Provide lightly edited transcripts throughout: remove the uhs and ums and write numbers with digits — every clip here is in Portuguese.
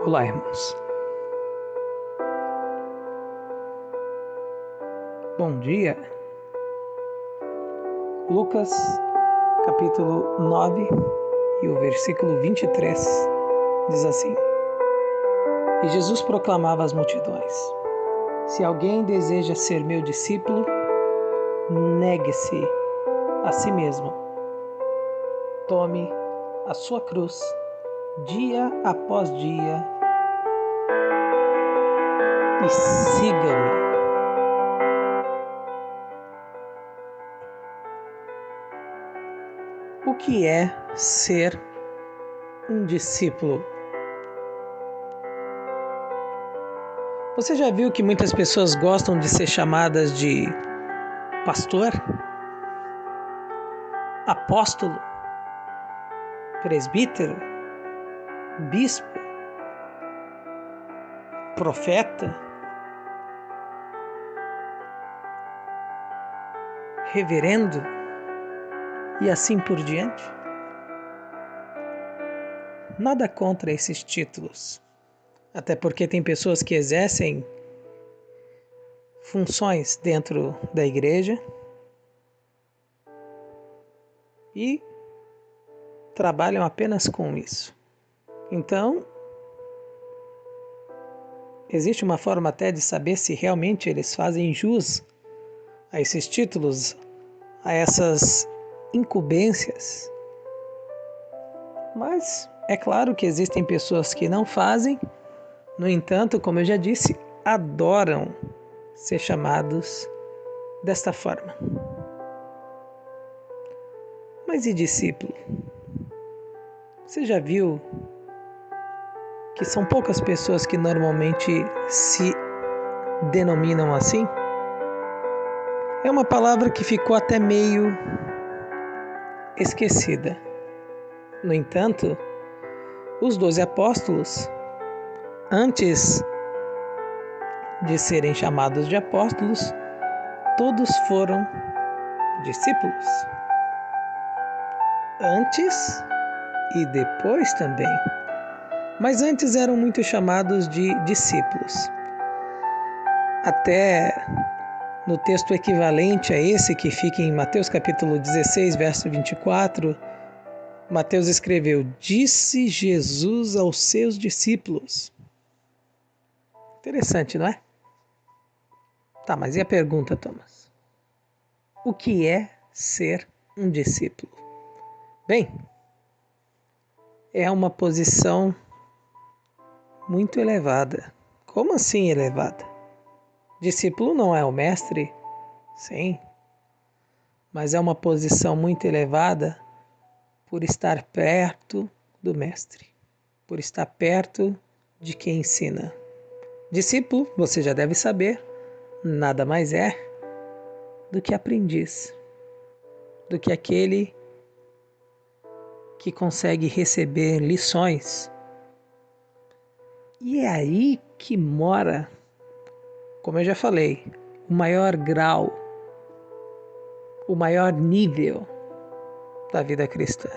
Olá, irmãos. Bom dia. Lucas, capítulo 9 e o versículo 23 diz assim: E Jesus proclamava às multidões: Se alguém deseja ser meu discípulo, negue-se a si mesmo. Tome a sua cruz dia após dia e siga-me. O que é ser um discípulo? Você já viu que muitas pessoas gostam de ser chamadas de pastor, apóstolo, presbítero, bispo, profeta, reverendo e assim por diante? Nada contra esses títulos, até porque tem pessoas que exercem funções dentro da igreja e trabalham apenas com isso. Então, existe uma forma até de saber se realmente eles fazem jus a esses títulos, a essas incumbências. Mas é claro que existem pessoas que não fazem, no entanto, como eu já disse, adoram ser chamados desta forma. Mas e discípulo? Você já viu que são poucas pessoas que normalmente se denominam assim? É uma palavra que ficou até meio esquecida. No entanto, os 12 apóstolos, antes de serem chamados de apóstolos, todos foram discípulos. Antes e depois também. Mas antes eram muito chamados de discípulos. Até no texto equivalente a esse que fica em Mateus capítulo 16, verso 24, Mateus escreveu: Disse Jesus aos seus discípulos. Interessante, não é? Tá, mas e a pergunta, Thomas? O que é ser um discípulo? Bem, é uma posição muito elevada. Como assim elevada? Discípulo não é o mestre? Sim. Mas é uma posição muito elevada por estar perto do mestre, por estar perto de quem ensina. Discípulo, você já deve saber, nada mais é do que aprendiz, do que aquele que consegue receber lições. E é aí que mora, como eu já falei, o maior grau, o maior nível da vida cristã.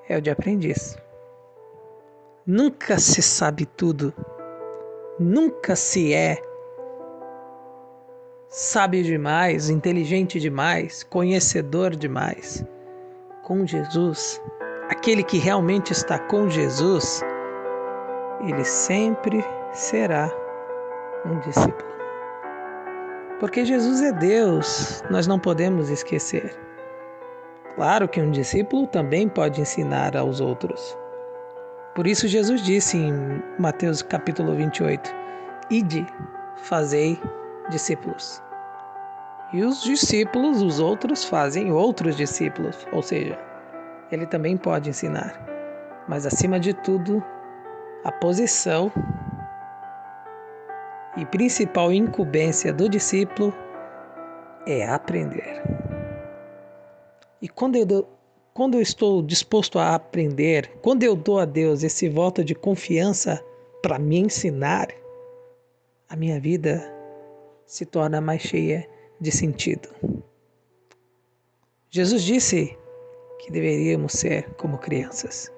É o de aprendiz. Nunca se sabe tudo. Nunca se é sábio demais, inteligente demais, conhecedor demais. Com Jesus, aquele que realmente está com Jesus, ele sempre será um discípulo. Porque Jesus é Deus, nós não podemos esquecer. Claro que um discípulo também pode ensinar aos outros. Por isso Jesus disse em Mateus capítulo 28, Ide, fazei discípulos. E os discípulos, os outros, fazem outros discípulos. Ou seja, ele também pode ensinar. Mas acima de tudo, a posição e principal incumbência do discípulo é aprender. E quando eu estou disposto a aprender, quando eu dou a Deus esse voto de confiança para me ensinar, a minha vida se torna mais cheia de sentido. Jesus disse que deveríamos ser como crianças.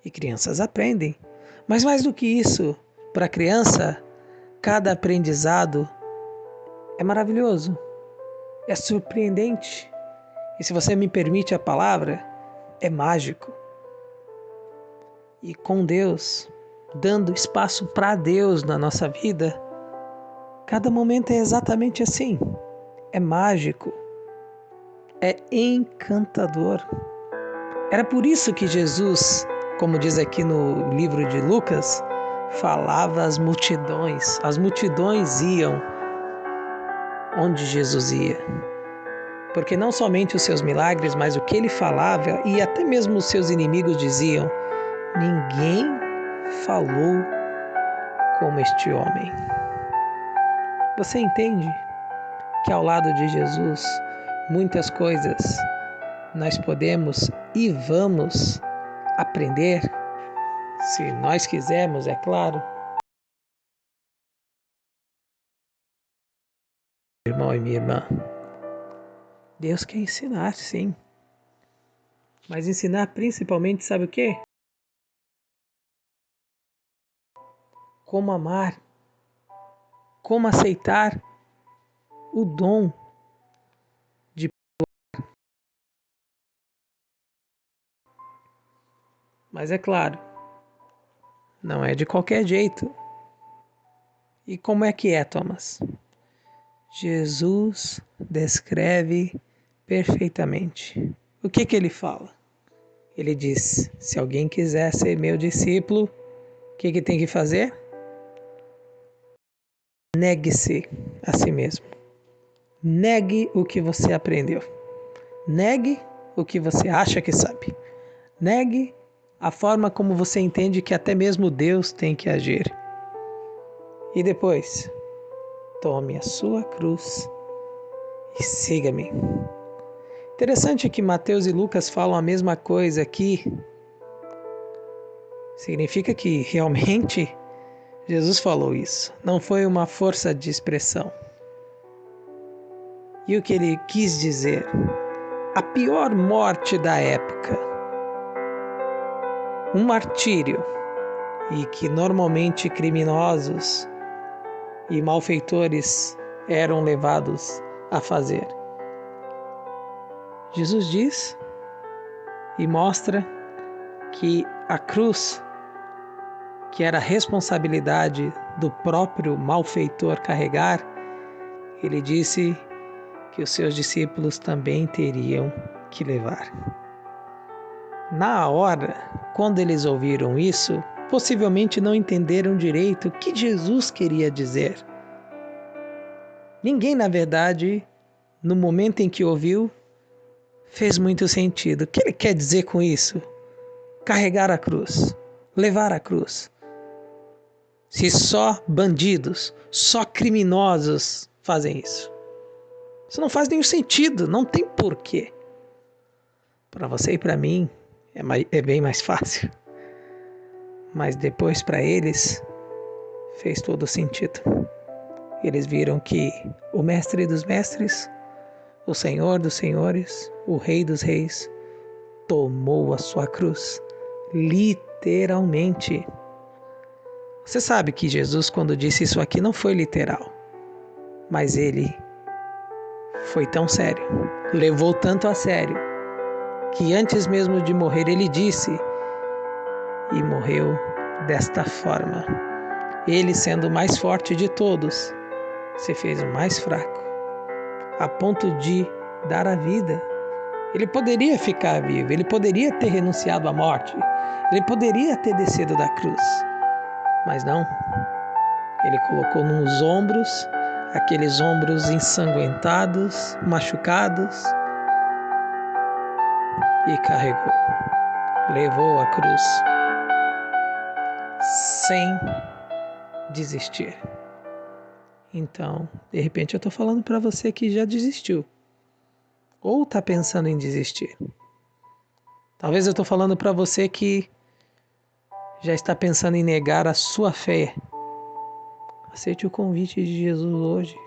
E crianças aprendem. Mas mais do que isso, para a criança, cada aprendizado é maravilhoso, é surpreendente. E se você me permite a palavra, é mágico. E com Deus, dando espaço para Deus na nossa vida, cada momento é exatamente assim. É mágico, é encantador. Era por isso que Jesus, como diz aqui no livro de Lucas, falava às multidões. As multidões iam onde Jesus ia. Porque não somente os seus milagres, mas o que ele falava, e até mesmo os seus inimigos diziam: ninguém falou como este homem. Você entende que ao lado de Jesus, muitas coisas nós podemos e vamos aprender, se nós quisermos, é claro. Irmão e minha irmã, Deus quer ensinar, sim. Mas ensinar principalmente, sabe o quê? Como amar, como aceitar o dom de... Mas é claro, não é de qualquer jeito. E como é que é, Thomas? Jesus descreve perfeitamente. O que ele fala? Ele diz: se alguém quiser ser meu discípulo, o que tem que fazer? Negue-se a si mesmo. Negue o que você aprendeu. Negue o que você acha que sabe. Negue a forma como você entende que até mesmo Deus tem que agir. E depois, tome a sua cruz e siga-me. Interessante que Mateus e Lucas falam a mesma coisa aqui. Significa que realmente Jesus falou isso. Não foi uma força de expressão. E o que ele quis dizer? A pior morte da época. Um martírio. E que normalmente criminosos e malfeitores eram levados a fazer. Jesus diz e mostra que a cruz, que era a responsabilidade do próprio malfeitor carregar, ele disse que os seus discípulos também teriam que levar. Na hora, quando eles ouviram isso, possivelmente não entenderam direito o que Jesus queria dizer. Ninguém, na verdade, no momento em que ouviu, fez muito sentido. O que ele quer dizer com isso? Carregar a cruz, levar a cruz. Se só bandidos, só criminosos fazem isso. Isso não faz nenhum sentido, não tem porquê. Para você e para mim é bem mais fácil. Mas depois para eles fez todo sentido. Eles viram que o mestre dos mestres, o Senhor dos senhores, o Rei dos reis, tomou a sua cruz, literalmente. Você sabe que Jesus, quando disse isso aqui, não foi literal, mas ele foi tão sério, levou tanto a sério, que antes mesmo de morrer ele disse, e morreu desta forma. Ele, sendo o mais forte de todos, se fez o mais fraco, a ponto de dar a vida. Ele poderia ficar vivo, ele poderia ter renunciado à morte, ele poderia ter descido da cruz, mas não. Ele colocou nos ombros, aqueles ombros ensanguentados, machucados, e carregou, levou a cruz, sem desistir. Então, de repente eu estou falando para você que já desistiu, ou está pensando em desistir. Talvez eu estou falando para você que já está pensando em negar a sua fé. Aceite o convite de Jesus hoje,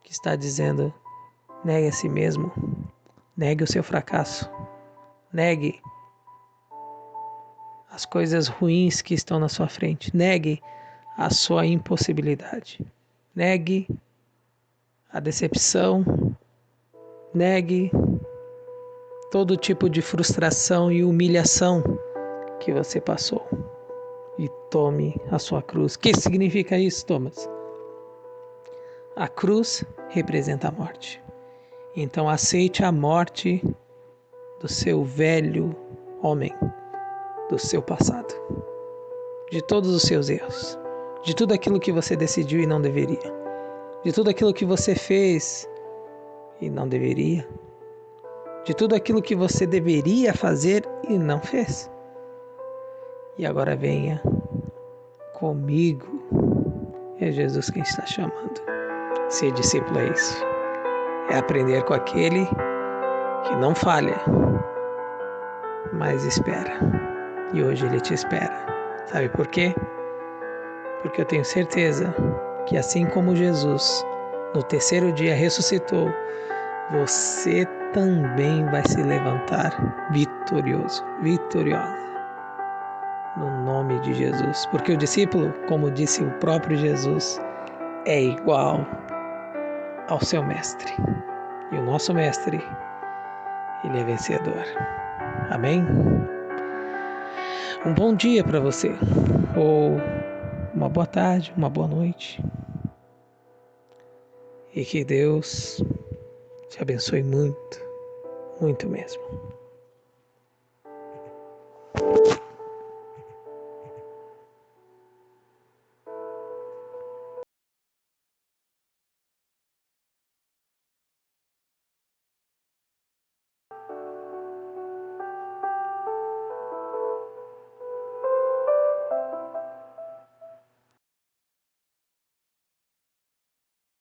que está dizendo: negue a si mesmo, negue o seu fracasso, negue as coisas ruins que estão na sua frente. Negue a sua impossibilidade. Negue a decepção. Negue todo tipo de frustração e humilhação que você passou. E tome a sua cruz. O que significa isso, Thomas? A cruz representa a morte. Então aceite a morte do seu velho homem, do seu passado, de todos os seus erros, de tudo aquilo que você decidiu e não deveria, de tudo aquilo que você fez e não deveria, de tudo aquilo que você deveria fazer e não fez. E agora venha comigo. É Jesus quem está chamando. Ser discípulo é isso. É aprender com aquele que não falha, mas espera. E hoje ele te espera. Sabe por quê? Porque eu tenho certeza que assim como Jesus no terceiro dia ressuscitou, você também vai se levantar vitorioso, vitoriosa. No nome de Jesus. Porque o discípulo, como disse o próprio Jesus, é igual ao seu mestre. E o nosso mestre, ele é vencedor. Amém? Um bom dia para você. Ou uma boa tarde, uma boa noite. E que Deus te abençoe muito, muito mesmo.